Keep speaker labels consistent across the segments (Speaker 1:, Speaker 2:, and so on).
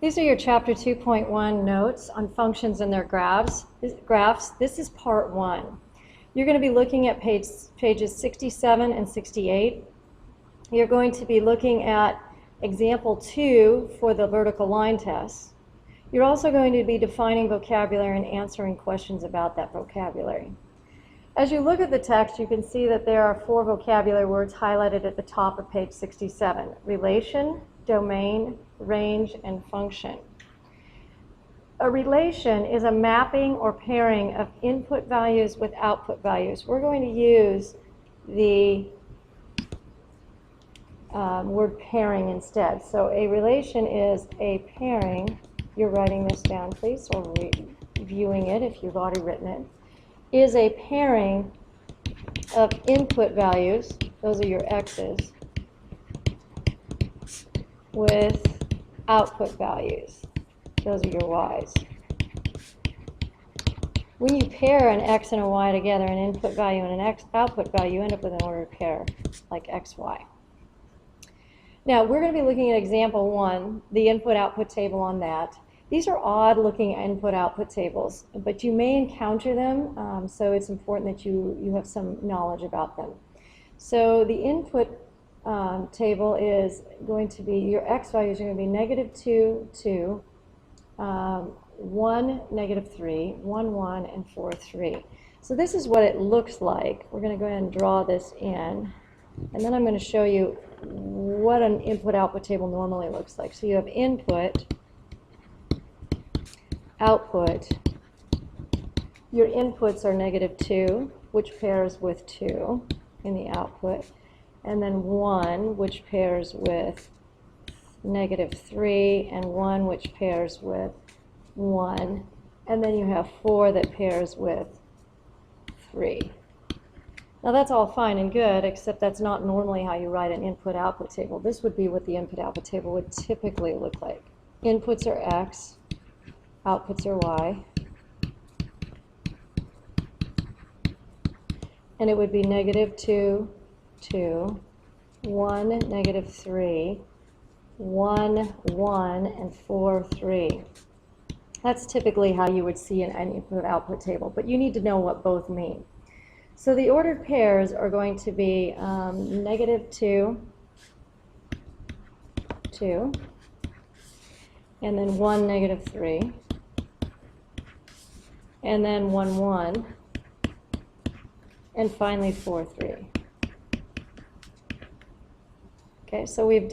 Speaker 1: These are your Chapter 2.1 notes on functions and their graphs. This is part 1. You're going to be looking at pages 67 and 68. You're going to be looking at example 2 for the vertical line test. You're also going to be defining vocabulary and answering questions about that vocabulary. As you look at the text, you can see that there are 4 vocabulary words highlighted at the top of page 67. Relation, domain, range, and function. A relation is a mapping or pairing of input values with output values. We're going to use the word pairing instead. So a relation is a pairing. You're writing this down, please, or reviewing it if you've already written it. Is a pairing of input values, those are your x's, with output values, those are your y's. When you pair an x and a y together, an input value and an output value, you end up with an ordered pair, like x, y. Now, we're going to be looking at example 1, the input-output table on that. These are odd-looking input-output tables, but you may encounter them, so it's important that you have some knowledge about them. So the input table is going to be, your x values are going to be -2, 2, 1, -3, 1, 1, and 4, 3. So this is what it looks like. We're going to go ahead and draw this in, and then I'm going to show you what an input-output table normally looks like. So you have input, output. Your inputs are -2, which pairs with 2 in the output, and then 1, which pairs with -3, and 1, which pairs with 1, and then you have 4 that pairs with 3. Now that's all fine and good, except that's not normally how you write an input-output table. This would be what the input-output table would typically look like. Inputs are x, outputs are y, and it would be -2, 2, 1, -3, 1, 1, and 4, 3. That's typically how you would see an input-output table, but you need to know what both mean. So the ordered pairs are going to be -2, 2, and then 1, -3, and then 1, 1, and finally 4, 3. Okay, so we've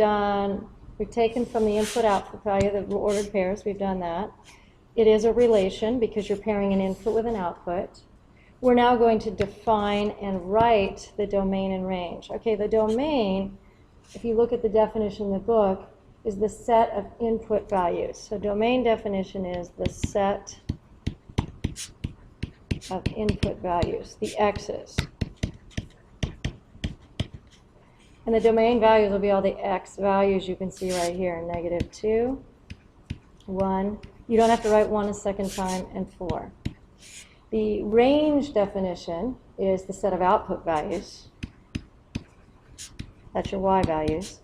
Speaker 1: taken from the input-output value the ordered pairs, we've done that. It is a relation because you're pairing an input with an output. We're now going to define and write the domain and range. Okay, the domain, if you look at the definition in the book, is the set of input values. So domain definition is the set of input values, the x's. And the domain values will be all the x values you can see right here, -2, 1. You don't have to write 1 a second time, and 4. The range definition is the set of output values. That's your y values.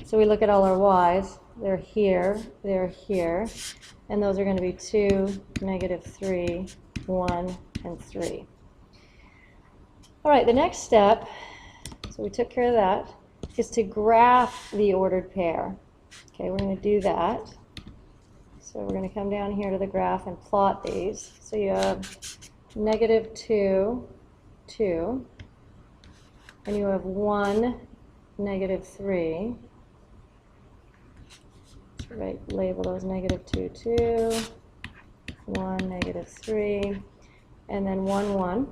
Speaker 1: So we look at all our y's. They're here, and those are going to be 2, -3, 1, and 3. All right, the next step, so we took care of that, is to graph the ordered pair. Okay, we're going to do that. So we're going to come down here to the graph and plot these. So you have -2, 2, and you have 1, -3. Right, label those -2, 2, 1, -3, and then 1, 1,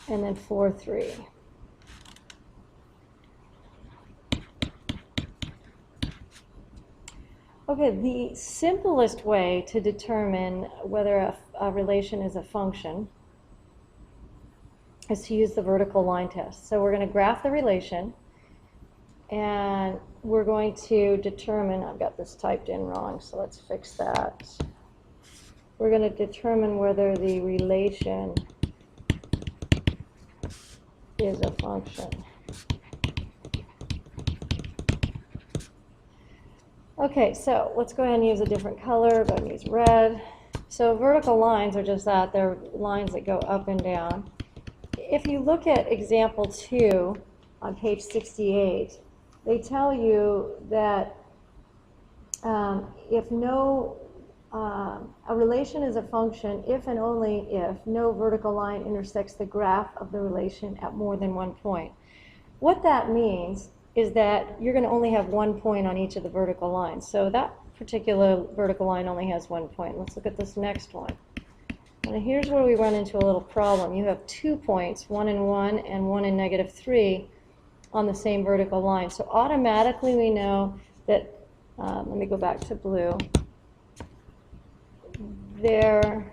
Speaker 1: and then 4, 3. Okay, the simplest way to determine whether a relation is a function is to use the vertical line test. So we're going to graph the relation, and we're going to determine, I've got this typed in wrong, so let's fix that. We're going to determine whether the relation is a function. Okay, so let's go ahead and use a different color. Go ahead and use red. So vertical lines are just that. They're lines that go up and down. If you look at example 2 on page 68, they tell you that if no, a relation is a function if and only if no vertical line intersects the graph of the relation at more than one point. What that means is that you're going to only have one point on each of the vertical lines. So that particular vertical line only has one point. Let's look at this next one. And here's where we run into a little problem. You have 2 points, one in 1 and one in -3, on the same vertical line. So automatically we know that, let me go back to blue, there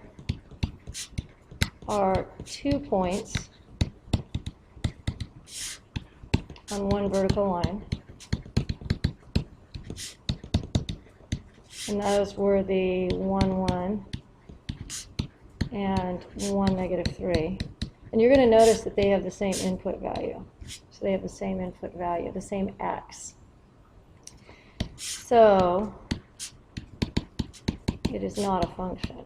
Speaker 1: are 2 points on one vertical line, and those were the 1, 1 and 1, -3. And you're going to notice that they have the same input value. So they have the same input value, the same x. So it is not a function.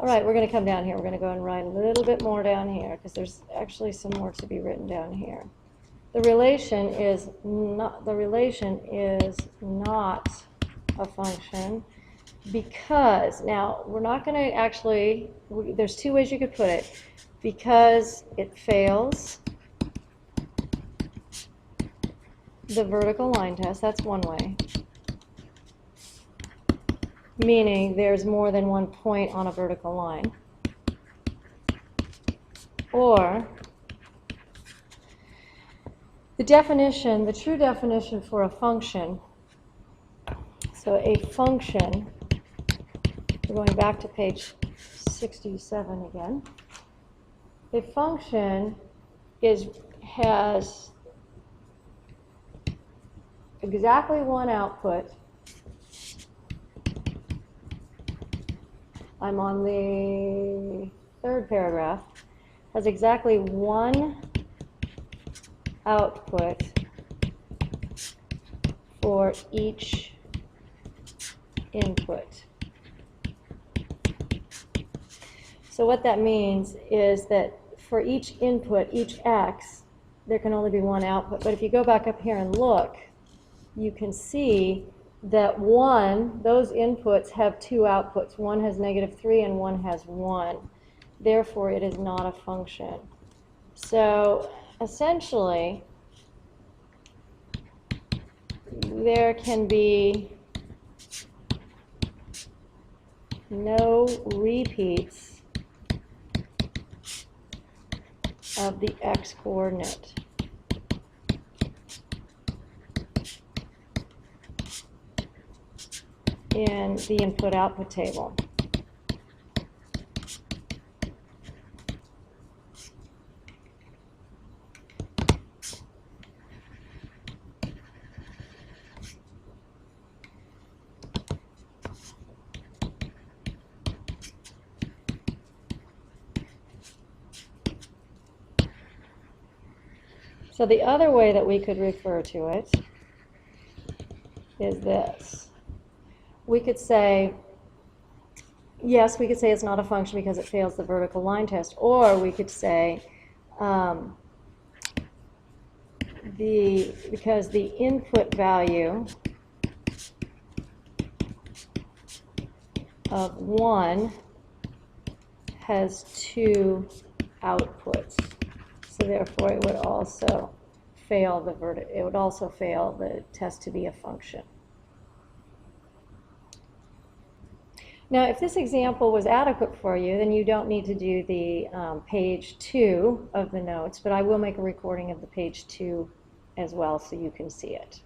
Speaker 1: All right, we're going to come down here. We're going to go and write a little bit more down here because there's actually some more to be written down here. The relation is not a function because, now we're not going to actually, there's 2 ways you could put it. Because it fails the vertical line test, that's one way. Meaning there's more than one point on a vertical line. Or the definition, the true definition for a function, so a function, we're going back to page 67 again. A function has exactly one output. I'm on the 3rd paragraph. Has exactly one output for each input. So what that means is that for each input, each x, there can only be one output. But if you go back up here and look, you can see that those inputs have 2 outputs. One has -3 and one has 1. Therefore, it is not a function. So essentially, there can be no repeats of the x-coordinate. In the input-output table. So the other way that we could refer to it is this. We could say, yes, we could say it's not a function because it fails the vertical line test, or we could say because the input value of 1 has 2 outputs. So therefore, it would also fail the test to be a function. Now, if this example was adequate for you, then you don't need to do the page 2 of the notes, but I will make a recording of the page 2 as well so you can see it.